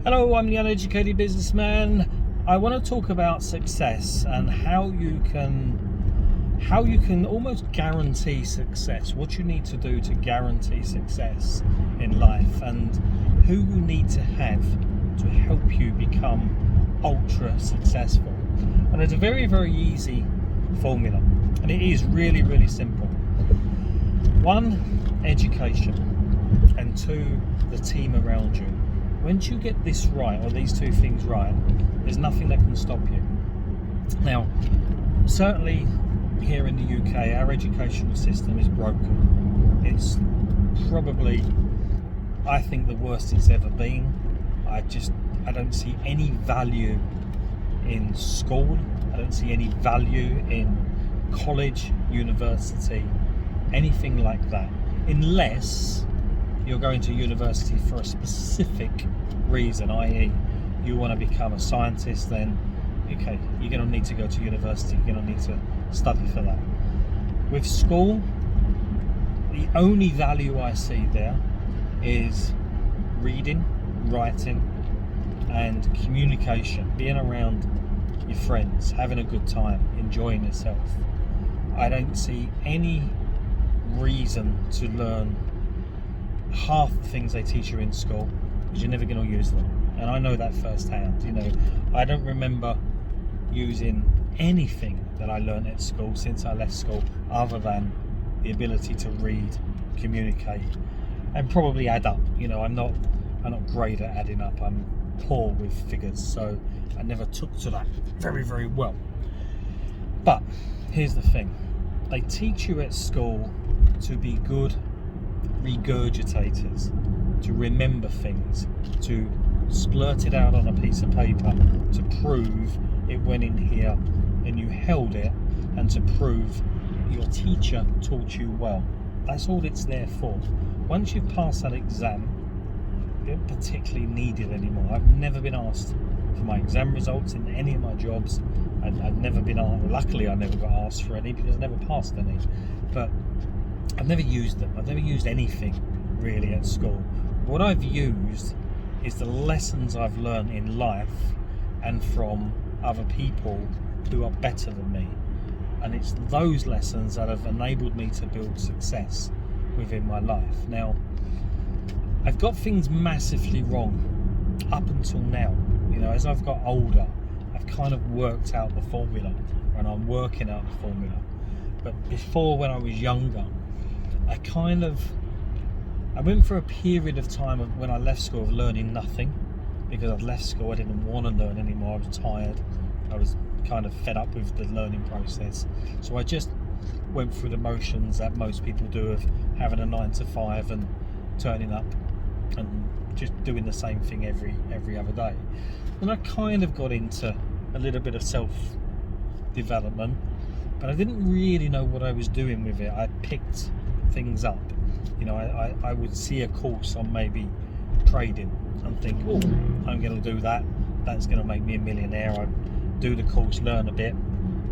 Hello, I'm the Uneducated Businessman. I want to talk about success and how you can almost guarantee success, what you need to do to guarantee success in life, and who you need to have to help you become ultra successful. And it's a very, very easy formula, and it is really, really simple. 1, education, and 2, the team around you. Once you get this right, or these 2 things right, there's nothing that can stop you. Now, certainly here in the UK, our educational system is broken. It's probably, I think, the worst it's ever been. I don't see any value in school. I don't see any value in college, university, anything like that, unless you're going to university for a specific reason, i.e. you want to become a scientist, then okay, you're going to need to go to university, you're going to need to study for that. With school, the only value I see there is reading, writing, and communication, being around your friends, having a good time, enjoying yourself. I don't see any reason to learn half the things they teach you in school, because you're never going to use them. And I know that firsthand. I don't remember using anything that I learned at school since I left school, other than the ability to read, communicate, and probably add up. I'm not great at adding up. I'm poor with figures, so I never took to that very, very well. But here's the thing: they teach you at school to be good regurgitators, to remember things, to splurt it out on a piece of paper, to prove it went in here and you held it, and to prove your teacher taught you well. That's all it's there for. Once you've passed that exam, you don't particularly need it anymore. I've never been asked for my exam results in any of my jobs. I've never been asked. Luckily, I never got asked for any, because I never passed any. But I've never used them. I've never used anything really at school. What I've used is the lessons I've learned in life and from other people who are better than me. And it's those lessons that have enabled me to build success within my life. Now, I've got things massively wrong up until now. As I've got older, I've kind of worked out the formula, and I'm working out the formula. But before, when I was younger, I went for a period of time when I left school of learning nothing, because I'd left school. I didn't want to learn anymore. I was tired. I was kind of fed up with the learning process. So I just went through the motions that most people do, of having a 9 to 5 and turning up and just doing the same thing every other day. And I kind of got into a little bit of self-development, but I didn't really know what I was doing with it. I picked things up. I would see a course on maybe trading and think, oh, I'm going to do that. That's going to make me a millionaire. I'd do the course, learn a bit,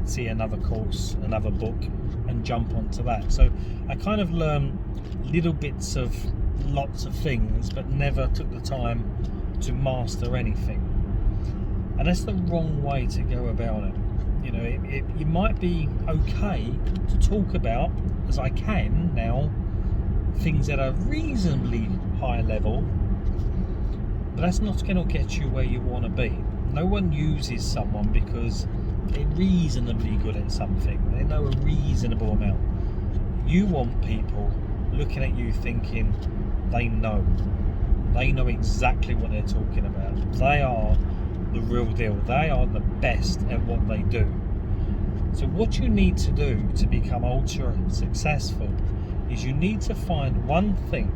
see another course, another book, and jump onto that. So I kind of learned little bits of lots of things, but never took the time to master anything. And that's the wrong way to go about it. It might be okay to talk about, as I can now, things at a reasonably high level, but that's not going to get you where you want to be. No one uses someone because they're reasonably good at something. They know a reasonable amount. You want people looking at you thinking they know exactly what they're talking about. They are the real deal. They are the best at what they do. So what you need to do to become ultra successful is you need to find one thing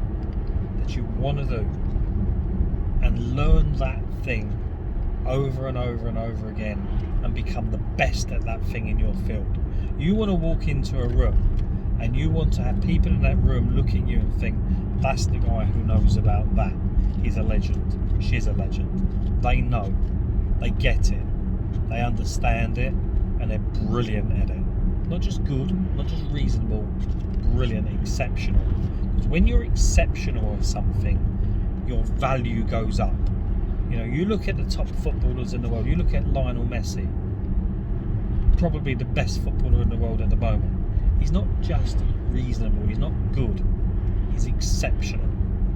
that you want to do and learn that thing over and over and over again, and become the best at that thing in your field. You want to walk into a room and you want to have people in that room look at you and think, that's the guy who knows about that. He's a legend. She's a legend. They know. They get it. They understand it, and they're brilliant at it. Not just good, not just reasonable, brilliant, exceptional. Because when you're exceptional at something, your value goes up. You know, you look at the top footballers in the world. You look at Lionel Messi, probably the best footballer in the world at the moment. He's not just reasonable, he's not good, he's exceptional.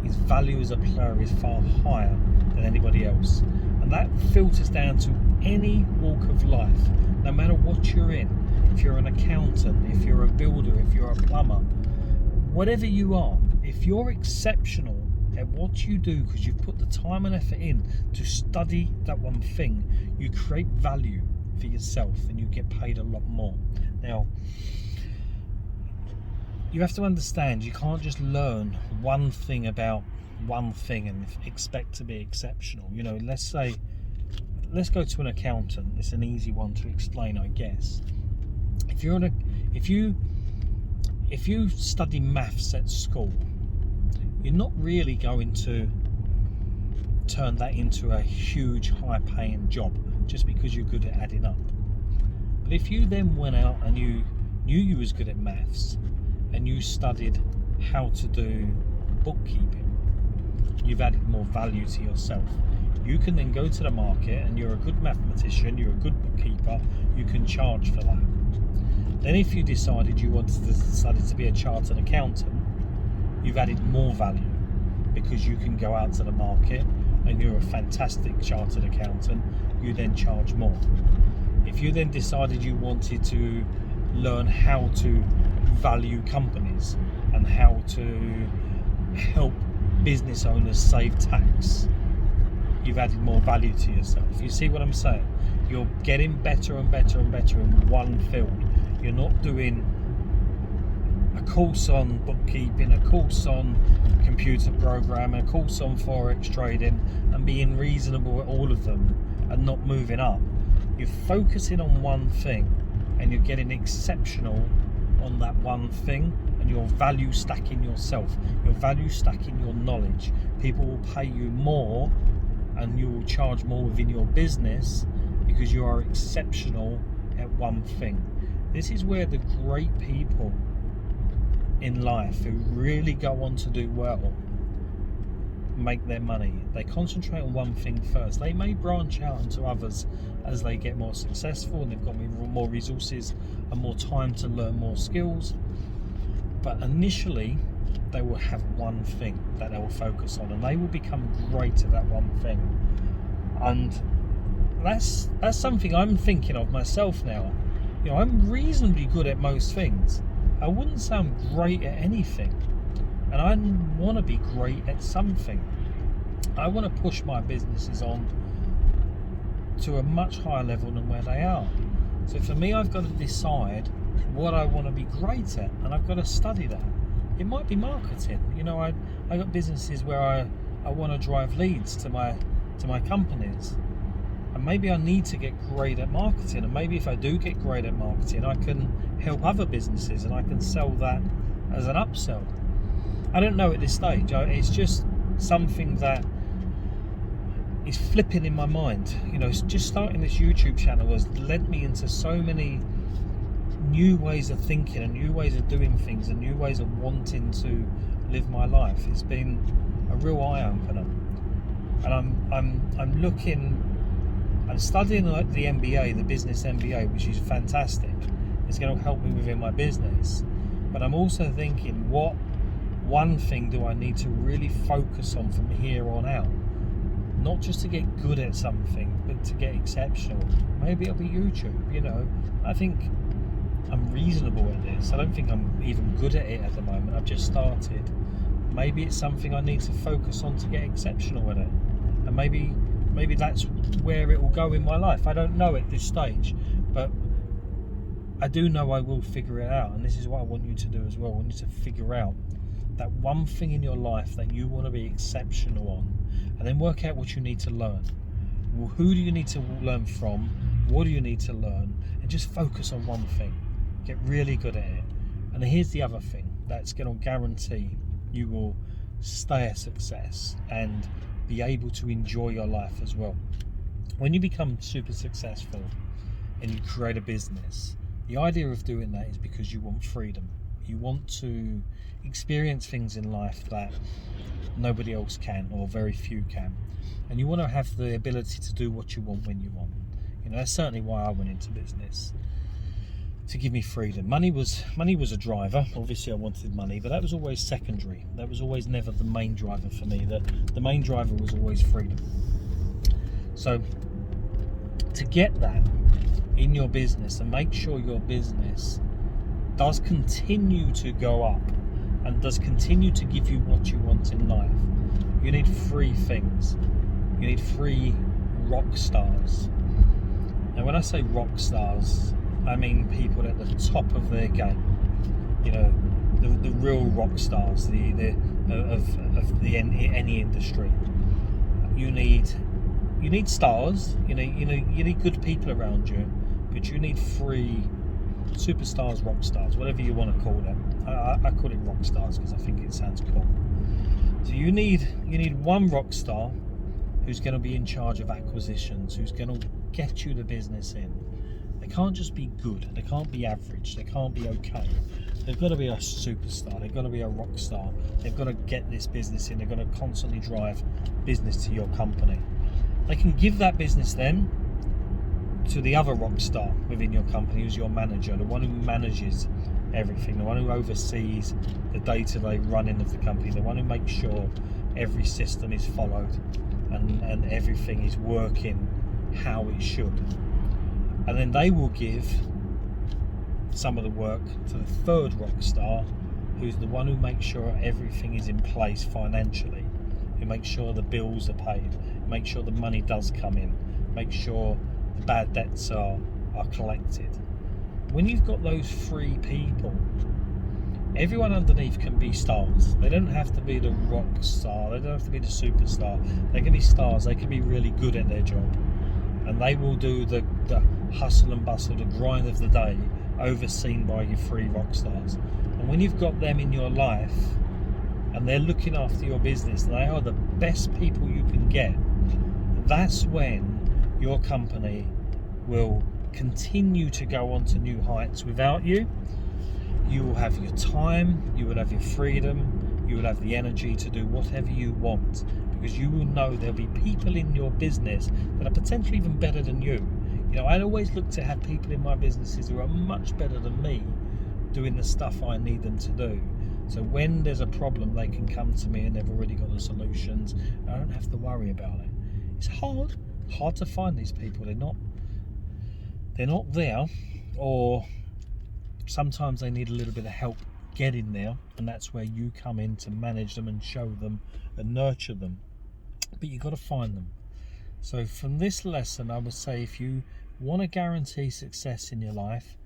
His value as a player is far higher than anybody else. And that filters down to any walk of life, no matter what you're in. If you're an accountant, if you're a builder, if you're a plumber, whatever you are, if you're exceptional at what you do because you've put the time and effort in to study that one thing, you create value for yourself and you get paid a lot more. Now, you have to understand, you can't just learn one thing about one thing and expect to be exceptional. You know, let's go to an accountant. It's an easy one to explain, I guess. If you study maths at school, you're not really going to turn that into a huge high-paying job just because you're good at adding up. But if you then went out and you knew you was good at maths and you studied how to do bookkeeping, you've added more value to yourself. You can then go to the market and you're a good mathematician, you're a good bookkeeper, you can charge for that. Then if you decided you wanted to study to be a chartered accountant, you've added more value because you can go out to the market and you're a fantastic chartered accountant, you then charge more. If you then decided you wanted to learn how to value companies and how to help business owners save tax, you've added more value to yourself. You see what I'm saying? You're getting better and better and better in one field. You're not doing a course on bookkeeping, a course on computer programming, a course on forex trading, and being reasonable at all of them and not moving up. You're focusing on one thing and you're getting exceptional on that one thing, and you're value stacking yourself, you're value stacking your knowledge. People will pay you more and you will charge more within your business because you are exceptional at one thing. This is where the great people in life who really go on to do well make their money. They concentrate on one thing first. They may branch out into others as they get more successful and they've got more resources and more time to learn more skills, but initially they will have one thing that they will focus on and they will become great at that one thing. And that's something I'm thinking of myself now. You know, I'm reasonably good at most things. I wouldn't say I'm great at anything, and I want to be great at something. I want to push my businesses on to a much higher level than where they are. So for me, I've got to decide what I want to be great at, and I've got to study that. It might be marketing. You know, I got businesses where I want to drive leads to my companies, and maybe I need to get great at marketing, and maybe if I do get great at marketing, I can help other businesses and I can sell that as an upsell. I don't know at this stage. It's just something that is flipping in my mind. You know, just starting this YouTube channel has led me into so many new ways of thinking and new ways of doing things and new ways of wanting to live my life. It's been a real eye-opener, and I'm studying like the MBA, the business MBA, which is fantastic. It's going to help me within my business, but I'm also thinking, what one thing do I need to really focus on from here on out? Not just to get good at something, but to get exceptional. Maybe it'll be YouTube. You know, I think I'm reasonable at this. I don't think I'm even good at it at the moment. I've just started. Maybe it's something I need to focus on to get exceptional at it, and maybe that's where it will go in my life. I don't know at this stage, but I do know I will figure it out, and this is what I want you to do as well. I want you to figure out that one thing in your life that you want to be exceptional on, and then work out what you need to learn. Who do you need to learn from? What do you need to learn? And just focus on one thing. Get really good at it. And here's the other thing that's going to guarantee you will stay a success and be able to enjoy your life as well. When you become super successful and you create a business, the idea of doing that is because you want freedom. You want to experience things in life that nobody else can, or very few can. And you want to have the ability to do what you want when you want. You know, that's certainly why I went into business, to give me freedom. Money was a driver. Obviously I wanted money, but that was always secondary. That was always never the main driver for me. The main driver was always freedom. So to get that in your business and make sure your business does continue to go up and does continue to give you what you want in life, you need three things. You need three rock stars. Now when I say rock stars, I mean people at the top of their game. You know, the real rock stars, of any industry. You need stars. You need good people around you, but you need three superstars, rock stars, whatever you want to call them. I call it rock stars because I think it sounds cool. So you need one rock star who's going to be in charge of acquisitions, who's going to get you the business in. They can't just be good. They can't be average. They can't be okay. They've got to be a superstar. They've got to be a rock star. They've got to get this business in. They've got to constantly drive business to your company. They can give that business then to the other rock star within your company, who's your manager, the one who manages everything, the one who oversees the day-to-day running of the company, the one who makes sure every system is followed and everything is working how it should. And then they will give some of the work to the third rock star, who's the one who makes sure everything is in place financially, who makes sure the bills are paid, makes sure the money does come in, makes sure the bad debts are collected. When you've got those three people, everyone underneath can be stars. They don't have to be the rock star, they don't have to be the superstar. They can be stars. They can be really good at their job, and they will do the hustle and bustle, the grind of the day, overseen by your three rock stars. And when you've got them in your life and they're looking after your business, they are the best people you can get. That's when your company will continue to go on to new heights without you. You will have your time, you will have your freedom, you will have the energy to do whatever you want, because you will know there'll be people in your business that are potentially even better than you. You know, I'd always look to have people in my businesses who are much better than me doing the stuff I need them to do. So when there's a problem, they can come to me and they've already got the solutions. I don't have to worry about it. It's hard to find these people. They're not there, or sometimes they need a little bit of help getting there, and that's where you come in to manage them and show them and nurture them. But you've got to find them. So from this lesson, I would say, if you want to guarantee success in your life,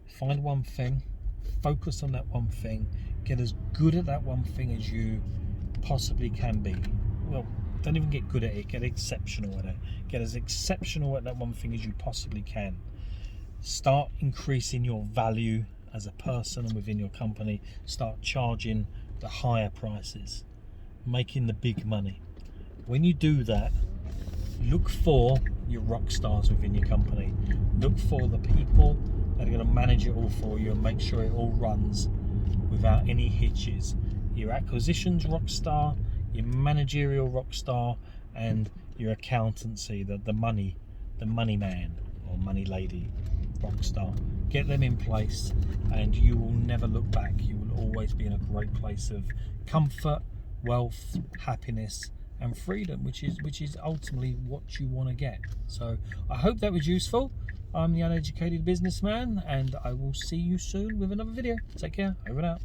find one thing, focus on that one thing, get as good at that one thing as you possibly can be. Well, don't even get good at it, get exceptional at it. Get as exceptional at that one thing as you possibly can. Start increasing your value as a person and within your company. Start charging the higher prices, making the big money. When you do that, look for your rock stars within your company. Look for the people that are going to manage it all for you and make sure it all runs without any hitches. Your acquisitions rock star, your managerial rock star, and your accountancy, the money man or money lady rock star. Get them in place and you will never look back. You will always be in a great place of comfort, wealth, happiness and freedom, which is ultimately what you want to get. So I hope that was useful. I'm the Uneducated Businessman, and I will see you soon with another video. Take care. Over and out.